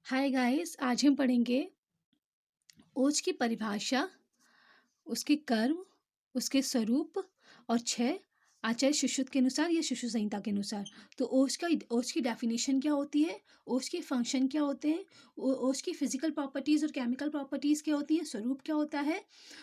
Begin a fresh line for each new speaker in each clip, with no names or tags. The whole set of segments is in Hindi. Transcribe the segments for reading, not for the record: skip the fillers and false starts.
हाय गाइस, आज हम पढ़ेंगे ओज की परिभाषा, उसके कर्म, उसके स्वरूप और छह आचार्य सुश्रुत के अनुसार या शिशु संहिता के अनुसार। तो ओज की डेफिनेशन क्या होती है, ओज के फंक्शन क्या होते हैं, ओज की फिजिकल प्रॉपर्टीज और केमिकल प्रॉपर्टीज क्या होती हैं, स्वरूप क्या होता है,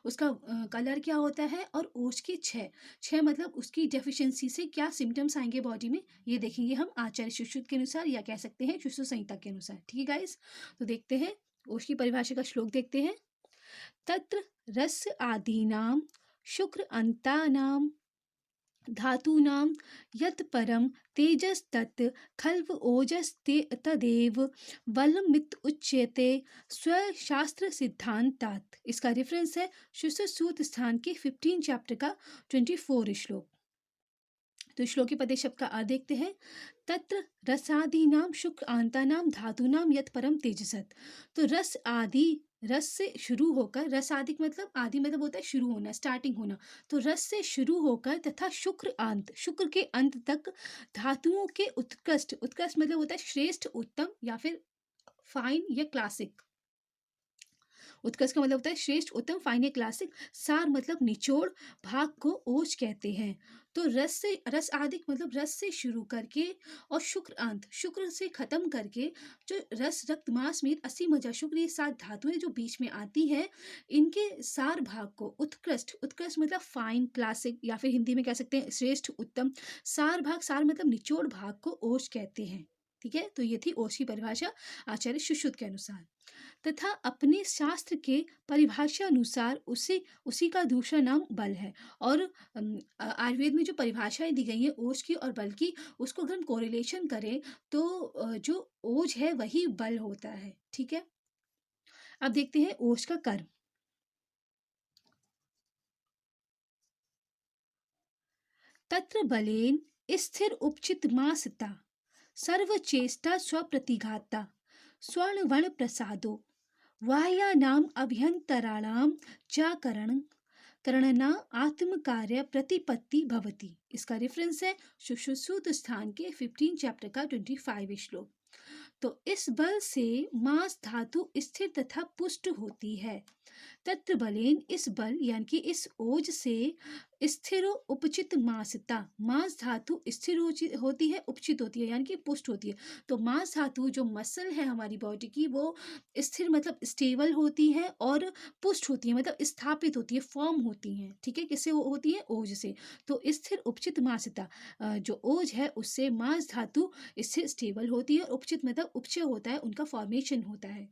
उसका कलर क्या होता है और ओज की छह छह मतलब उसकी डेफिशिएंसी से क्या सिम्टम्स आएंगे बॉडी में, ये देखेंगे हम आचार्य सुश्रुत के अनुसार या कह सकते हैं शिशु संहिता के अनुसार। ठीक है गाइस, तो देखते हैं ओज की परिभाषा का श्लोक देखते हैं। तत्र रस आदीनां शुक्र अंतानां धातूनां यत् परम तेजस्तत् खल्व ओजस्ते तदेव बलमित उच्यते स्वशास्त्र सिद्धांतात्। इसका रेफरेंस है सुश्रुत स्थान के 15 चैप्टर का 24 श्लोक। तो श्लोक के पदे शब्द का अर्थ देखते हैं। तत्र रसादीनाम शुक्र आंतानाम धातुनाम यत् परम तेजसत। तो रस आदि, रस से शुरू होकर, रस आदि मतलब आदि मतलब होता है शुरू होना, स्टार्टिंग होना। तो रस से शुरू होकर तथा शुक्र अंत, शुक्र के अंत तक धातुओं के उत्कृष्ट, उत्कृष्ट मतलब होता है श्रेष्ठ, उत्तम या फिर फाइन या क्लासिक। उत्कर्ष का मतलब होता है श्रेष्ठ, उत्तम, फाइन या क्लासिक। सार मतलब निचोड़ भाग को ओज कहते हैं। तो रस से, रस आदि मतलब रस से शुरू करके और शुक्र अंत, शुक्र से खत्म करके जो रस रक्त मांस में असी मज्जा शुक्र, ये सात धातुएं जो बीच में आती हैं, इनके सार भाग को उत्कृष्ट, उत्कृष्ट मतलब फाइन, क्लासिक या फिर हिंदी में कह सकते हैं श्रेष्ठ, उत्तम। सार भाग, सार मतलब निचोड़ भाग को ओज कहते हैं। ठीक है, तो ये थी ओज की परिभाषा आचार्य सुश्रुत के अनुसार। तथा अपने शास्त्र के परिभाषा अनुसार उसी का दूसरा नाम बल है। और आयुर्वेद में जो परिभाषाएं दी गई हैं ओज की और बल की, उसको अगर हम कोरिलेशन करें तो जो ओज है वही बल होता है। ठीक है, अब देखते हैं ओज का कर्म। तत्र बलेन स्थिर उपचित मासता सर्वचेष्टा स्वप्रतिघाता स्वर्णवण प्रसादो वाह्यानाम अभ्यंतराणाम चाकरण करणना आत्मकार्य प्रतिपत्ति भवति। इसका रेफरेंस है सुश्रुत स्थान के 15 चैप्टर का 25 श्लोक। तो इस बल से मांस धातु स्थिर तथा पुष्ट होती है। तत्र बलेन, इस बल यानी कि इस ओज से स्थिरो उपचित मांसता, मांस धातु स्थिर होती है, उपचित होती है यानी कि पुष्ट होती है। तो मांस धातु जो मसल है हमारी बॉडी की, वो स्थिर मतलब स्टेबल होती है और पुष्ट होती है मतलब स्थापित होती है, फॉर्म होती हैं। ठीक है, किससे होती है, ओज से। तो स्थिर उपचित मांसता, जो ओज है उससे मांस धातु स्थिर स्टेबल होती है, उपचित मतलब उपचय होता है, उनका फॉर्मेशन होता है।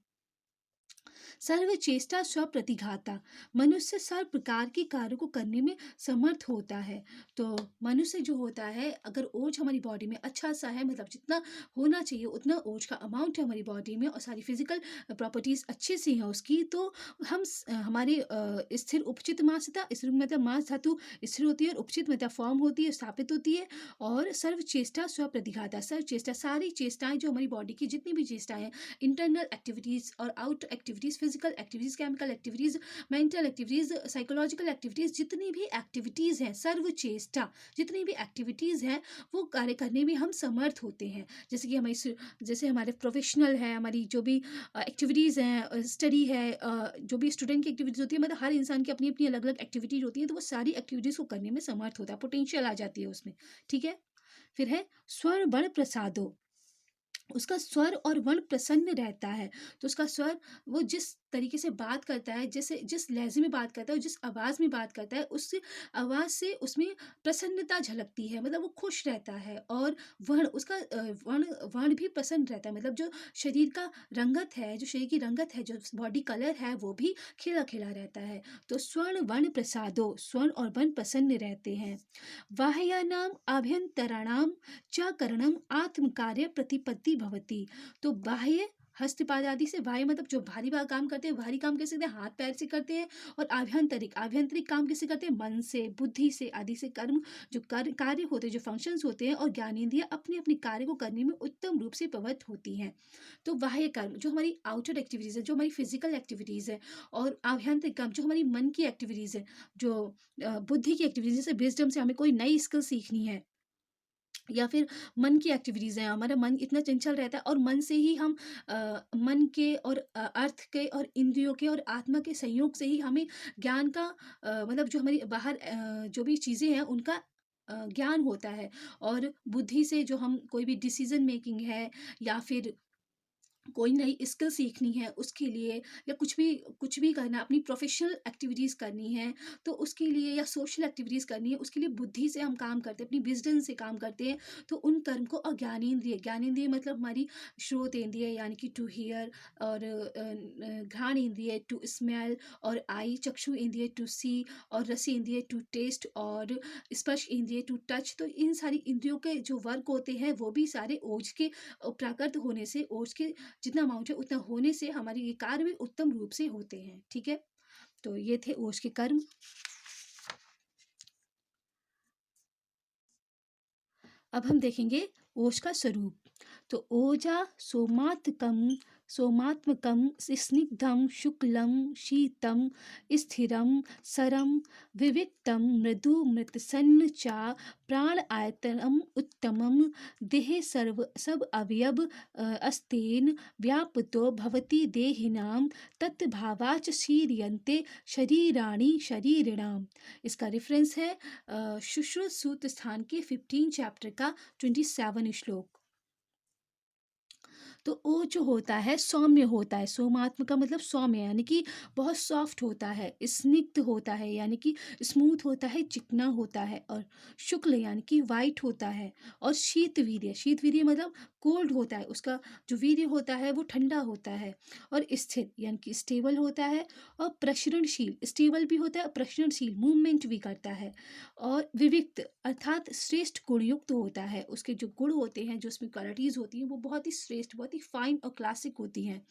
सर्वचेष्टा स्वप्रतिघाता, मनुष्य सर्व प्रकार के कार्यों को करने में समर्थ होता है। तो मनुष्य जो होता है, अगर ओज हमारी बॉडी में अच्छा सा है, मतलब जितना होना चाहिए उतना ओज का अमाउंट है हमारी बॉडी में और सारी फिजिकल प्रॉपर्टीज अच्छी सी हैं उसकी, तो हम हमारी स्थिर उपचित मांसता, स्थिर मतलब मांस धातु स्थिर होती है और उपचित मतलब फॉर्म होती है, स्थापित होती है। और सर्वचेष्टा स्वप्रतिघाता, सर्वचेष्टा सारी चेष्टाएं जो हमारी बॉडी की जितनी भी चेष्टाएं हैं, इंटरनल एक्टिविटीज और out activities, physical activities, chemical activities, mental activities, psychological activities, जितनी भी एक्टिविटीज हैं, सर्वचेष्टा जितनी भी एक्टिविटीज हैं वो कार्य करने में हम समर्थ होते हैं। जैसे कि हमारी, जैसे हमारे प्रोफेशनल है, हमारी जो भी एक्टिविटीज़ हैं, स्टडी है, जो भी स्टूडेंट की एक्टिविटीज़ होती है, मतलब हर इंसान की अपनी अपनी अलग अलग एक्टिविटीज होती हैं, तो वो सारी एक्टिविटीज़ को करने में समर्थ होता है, पोटेंशियल आ जाती है उसमें। ठीक है, फिर है स्वर बड़ प्रसादो, उसका स्वर और वर्ण प्रसन्न रहता है। तो उसका स्वर, वो जिस तरीके से बात करता है, जैसे जिस लहजे में बात करता है, जिस आवाज़ में बात करता है, उस आवाज़ से उसमें प्रसन्नता झलकती है, मतलब वो खुश रहता है। और वर्ण, उसका वर्ण वर्ण भी प्रसन्न रहता है, मतलब जो शरीर का रंगत है, जो शरीर की रंगत है, जो बॉडी कलर है, वो भी खिला खिला रहता है। तो स्वर्ण वर्ण प्रसादो, स्वर्ण और वर्ण प्रसन्न रहते हैं। वाह्यानाम आभ्यंतराणाम च करणम आत्म कार्य प्रतिपत्ति भवति। तो बाह्य हस्तपाद आदि से, बाह्य मतलब जो भारी काम करते हैं, भारी काम कैसे करते हैं, हाथ पैर से करते हैं। और आभ्यंतरिक, आभ्यंतरिक काम कैसे करते हैं, मन से, बुद्धि से आदि से। कर्म जो कार्य होते हैं, जो फंक्शंस होते हैं, और ज्ञानेंद्रियां अपने अपने कार्य को करने में उत्तम रूप से प्रवृत्त होती हैं। तो बाह्य कर्म जो हमारी आउटर एक्टिविटीज़ है, जो हमारी फिजिकल एक्टिविटीज़ है। और आभ्यंतरिक काम जो हमारी मन की एक्टिविटीज़ है, जो बुद्धि की एक्टिविटीज, जैसे विजडम से हमें कोई नई स्किल सीखनी है, या फिर मन की एक्टिविटीज़ हैं, हमारा मन इतना चंचल रहता है और मन से ही हम मन के और अर्थ के और इंद्रियों के और आत्मा के संयोग से ही हमें ज्ञान का मतलब जो हमारी बाहर जो भी चीज़ें हैं उनका ज्ञान होता है। और बुद्धि से जो हम कोई भी डिसीज़न मेकिंग है या फिर कोई नई स्किल सीखनी है उसके लिए, या कुछ भी करना है, अपनी प्रोफेशनल एक्टिविटीज़ करनी है तो उसके लिए, या सोशल एक्टिविटीज़ करनी है उसके लिए बुद्धि से हम काम करते हैं, अपनी विजडम से काम करते हैं। तो उन कर्म को अज्ञानेंद्रिय, ज्ञानेंद्रिय मतलब हमारी श्रोत इंद्रिय यानी कि टू हियर, और घ्राण इंद्रिय टू स्मेल, और आई चक्षु इंद्रिय टू सी, और रस इंद्रिय टू टेस्ट, और स्पर्श इंद्रिय टू टच। तो इन सारी इंद्रियों के जो वर्क होते हैं वो भी सारे ओज के प्राकृत होने से, ओज के जितना अमाउंट है उतना होने से हमारे ये कार्य भी उत्तम रूप से होते हैं। ठीक है, तो ये थे ओज के कर्म। अब हम देखेंगे ओज का स्वरूप। तो ओजा सोमात्मकम स्निग्धम शुक्लम शीतम स्थिरम सरम विविक्तम मृदु मृतसन्न चा प्राण आयतनम उत्तमम देह सर्व सब अवयव अस्तेन व्यापृतो भवति देहिनाम तत्भावाच शीर्यन्ते शरीराणि शरीरिणाम। इसका रेफरेंस है सुश्रुत सूत्र स्थान के 15 चैप्टर का 27 श्लोक। तो ओ जो होता है सौम्य होता है, सोमात्म का मतलब सौम्य यानी कि बहुत सॉफ्ट होता है, स्निग्ध होता है यानी कि स्मूथ होता है, चिकना होता है, और शुक्ल यानी कि वाइट होता है, और शीत वीर्य मतलब कोल्ड होता है, उसका जो वीर्य होता है वो ठंडा होता है, और स्थिर यानी कि स्टेबल होता है, और प्रसरणशील, स्टेबल भी होता है, प्रसरणशील मूवमेंट भी करता है, और विविक्त अर्थात श्रेष्ठ गुणयुक्त होता है। उसके जो गुण होते हैं, जो उसमें क्वालिटीज़ होती हैं वो बहुत ही श्रेष्ठ, बहुत ही फाइन और क्लासिक होती हैं।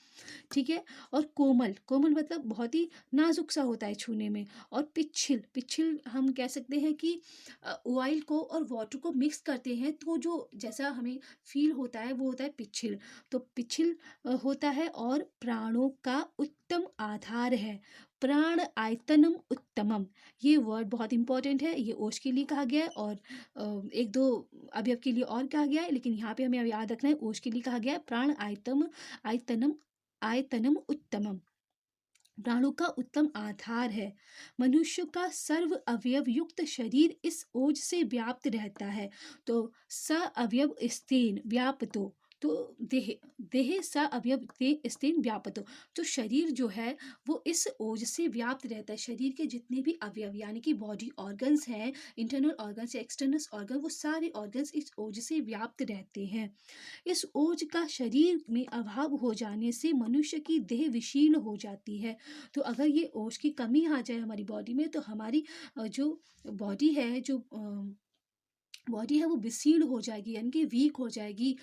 ठीक है, और कोमल, कोमल मतलब बहुत ही नाजुक सा होता है छूने में, और पिच्छल, पिच्छल हम कह सकते हैं कि ऑयल को और वाटर को मिक्स करते हैं तो जो जैसा हमें फील होता है वो होता है पिच्छल। तो पिच्छल होता है, और प्राणों का उत्तम आधार है, प्राण आयतनम उत्तमम। ये वर्ड बहुत इंपॉर्टेंट है, ये ओज के लिए कहा गया है, और एक दो अवयव के लिए और कहा गया है, लेकिन यहाँ पे हमें अब याद रखना है ओज के लिए कहा गया है प्राण आयतनम आयतनम उत्तमम, प्राणों का उत्तम आधार है। मनुष्य का सर्व अवयव युक्त शरीर इस ओज से व्याप्त रहता है। तो स अवयव स्तेन व्यापतो, तो देह, देह स अवयव स्तेन व्यापतो, तो शरीर जो है वो इस ओज से व्याप्त रहता है। शरीर के जितने भी अवयव यानी कि बॉडी ऑर्गन्स हैं, इंटरनल ऑर्गन्स या एक्सटर्नल ऑर्गन, वो सारे ऑर्गन्स इस ओज से व्याप्त रहते हैं। इस ओज का शरीर में अभाव हो जाने से मनुष्य की देह विशीर्ण हो जाती है। तो अगर ये ओज की कमी आ जाए हमारी बॉडी में तो हमारी जो बॉडी है, जो बॉडी है वो विशीर्ण हो जाएगी यानी कि वीक हो जाएगी।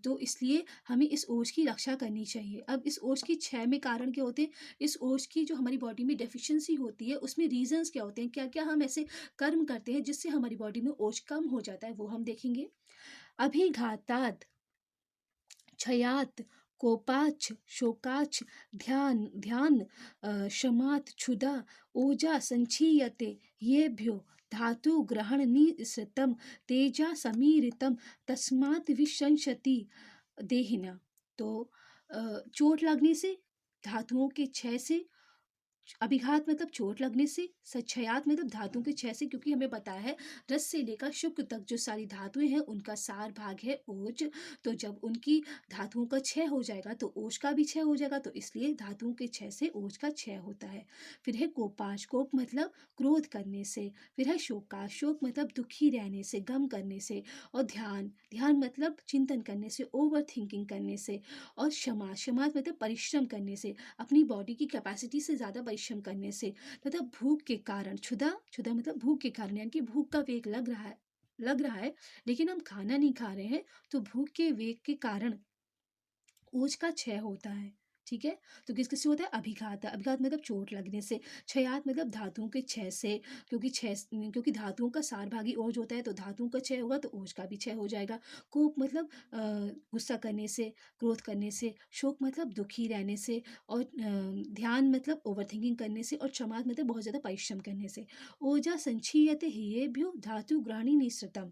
तो इसलिए हमें इस ओज की रक्षा करनी चाहिए। अब इस ओज की क्षय में कारण क्या होते हैं, इस ओज की जो हमारी बॉडी में डेफिशिएंसी होती है उसमें रीजंस क्या होते हैं, क्या क्या हम ऐसे कर्म करते हैं जिससे हमारी बॉडी में ओज कम हो जाता है, वो हम देखेंगे। अभिघाताद क्षयात कोपाच शोकाच ध्यान ध्यान शमात क्षुधा ओजा संचीयते येभ्यो धातु ग्रहण निसृतम तेजा समीरितम तस्मात् विशंसति देहिना। तो चोट लगने से, धातुओं के क्षय से, अभिघात मतलब चोट लगने से, सच्छयात मतलब धातुओं के क्षय से, क्योंकि हमें पता है रस से लेकर शुक्र तक जो सारी धातुएं हैं उनका सार भाग है ओज। तो जब उनकी धातुओं का क्षय हो जाएगा तो ओज का भी क्षय हो जाएगा, तो इसलिए धातुओं के क्षय से ओज का क्षय होता है। फिर है कोपाश, कोप मतलब क्रोध करने से। फिर है शोकाश, शोक मतलब दुखी रहने से, गम करने से। और ध्यान, ध्यान मतलब चिंतन करने से, ओवर थिंकिंग करने से। और क्षमा, क्षमा मतलब परिश्रम करने से, अपनी बॉडी की कैपेसिटी से ज़्यादा परिश्रम करने से। तथा भूख के कारण, क्षुधा, क्षुधा मतलब भूख के कारण यानी कि भूख का वेग लग रहा है लेकिन हम खाना नहीं खा रहे हैं, तो भूख के वेग के कारण ओज का क्षय होता है। ठीक है, तो किस किस से होता है, अभिघात, अभिघात मतलब चोट लगने से। क्षयात मतलब धातुओं के क्षय से, क्योंकि धातुओं का सारभागी ओज होता है, तो धातुओं का क्षय होगा तो ओज का भी क्षय हो जाएगा। कोप मतलब गुस्सा करने से, क्रोध करने से। शोक मतलब दुखी रहने से। और ध्यान मतलब ओवर थिंकिंग करने से। और क्षमा मतलब बहुत ज़्यादा परिश्रम करने से। ओजा संचीयते हियेभ्यो धातु ग्रहणी निश्रतम।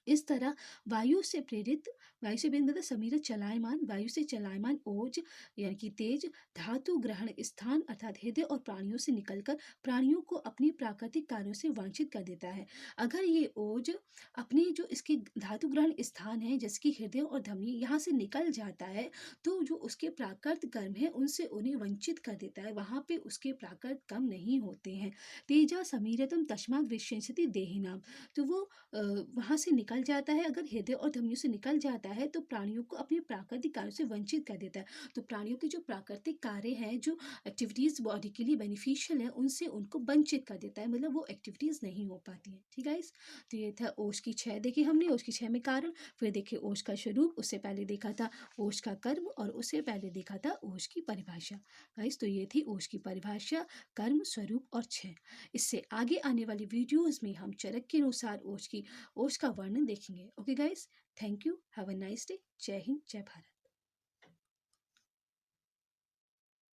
इस तरह वायु से प्रेरित मतलब समीरत चलायमान, वायु से चलायमान ओज यानी कि तेज धातु ग्रहण स्थान अर्थात हृदय और प्राणियों से निकलकर प्राणियों को अपने प्राकृतिक कार्यों से वंचित कर देता है। अगर ये ओज अपने जो इसके धातु ग्रहण स्थान है जैसे कि हृदय और धमनी यहाँ से निकल जाता है, तो जो उसके प्राकृत कर्म है उनसे उन्हें वंचित कर देता है, वहाँ पे उसके प्राकृत कर्म नहीं होते हैं। तेजा समीरतम तस्मात् विश्वसति देहिनाम, तो वो वहाँ से निकल जाता है, अगर हृदय और धमनियों से निकल जाता है तो प्राणियों को अपने प्राकृतिक कार्यों से वंचित कर देता है। तो प्राणियों के जो प्राकृतिक कार्य हैं, जो एक्टिविटीज़ बॉडी के लिए बेनिफिशियल है, उनसे उनको वंचित कर देता है, मतलब वो एक्टिविटीज़ नहीं हो पाती हैं। ठीक है गाइस, तो ये था ओज की 6 देखी हमने, ओज की 6 में कारण, फिर देखे ओज का स्वरूप, उससे पहले देखा था ओज का कर्म, और उससे पहले देखा था ओज की परिभाषा। गाइस, तो ये थी ओज की परिभाषा, कर्म, स्वरूप और 6। इससे आगे आने वाली वीडियोज़ में हम चरक के अनुसार ओज का वर्णन देखेंगे। Okay guys, thank you, have a nice day, जय हिंद, जय भारत।